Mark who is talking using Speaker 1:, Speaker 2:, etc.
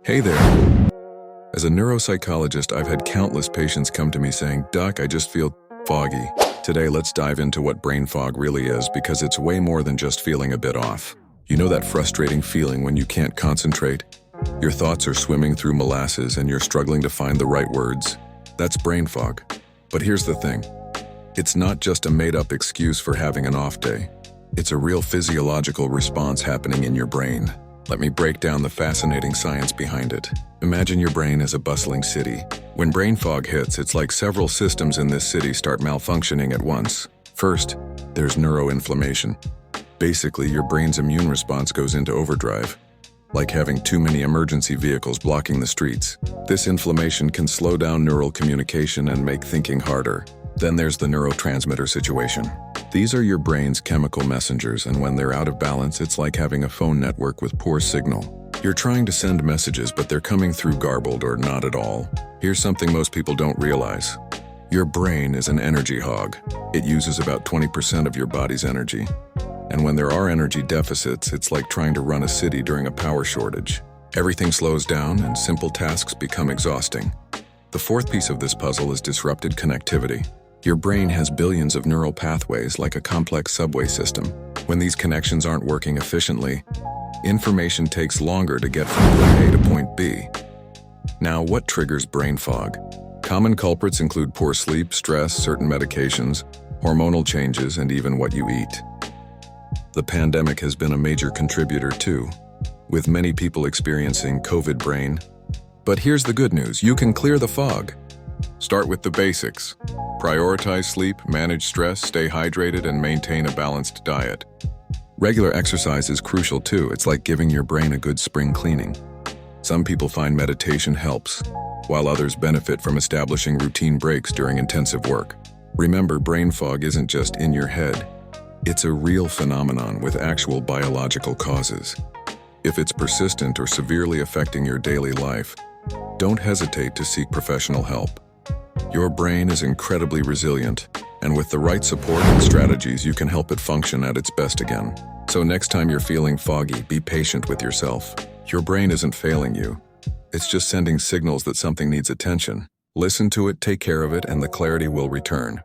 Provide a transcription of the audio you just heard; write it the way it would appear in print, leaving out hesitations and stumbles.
Speaker 1: Hey there. As a neuropsychologist, I've had countless patients come to me saying, "Doc, I just feel foggy." Today, let's dive into what brain fog really is, because it's way more than just feeling a bit off. You know that frustrating feeling when you can't concentrate? Your thoughts are swimming through molasses and you're struggling to find the right words? That's brain fog. But here's the thing. It's not just a made-up excuse for having an off day. It's a real physiological response happening in your brain. Let me break down the fascinating science behind it. Imagine your brain as a bustling city. When brain fog hits, it's like several systems in this city start malfunctioning at once. First, there's neuroinflammation. Basically, your brain's immune response goes into overdrive, like having too many emergency vehicles blocking the streets. This inflammation can slow down neural communication and make thinking harder. Then there's the neurotransmitter situation. These are your brain's chemical messengers, and when they're out of balance, it's like having a phone network with poor signal. You're trying to send messages, but they're coming through garbled or not at all. Here's something most people don't realize. Your brain is an energy hog. It uses about 20% of your body's energy. And when there are energy deficits, it's like trying to run a city during a power shortage. Everything slows down and simple tasks become exhausting. The fourth piece of this puzzle is disrupted connectivity. Your brain has billions of neural pathways like a complex subway system. When these connections aren't working efficiently, information takes longer to get from point A to point B. Now, what triggers brain fog? Common culprits include poor sleep, stress, certain medications, hormonal changes, and even what you eat. The pandemic has been a major contributor too, with many people experiencing COVID brain. But here's the good news: you can clear the fog. Start with the basics. Prioritize sleep, manage stress, stay hydrated, and maintain a balanced diet. Regular exercise is crucial too. It's like giving your brain a good spring cleaning. Some people find meditation helps, while others benefit from establishing routine breaks during intensive work. Remember, brain fog isn't just in your head. It's a real phenomenon with actual biological causes. If it's persistent or severely affecting your daily life, don't hesitate to seek professional help. Your brain is incredibly resilient, and with the right support and strategies, you can help it function at its best again. So next time you're feeling foggy, be patient with yourself. Your brain isn't failing you. It's just sending signals that something needs attention. Listen to it, take care of it, and the clarity will return.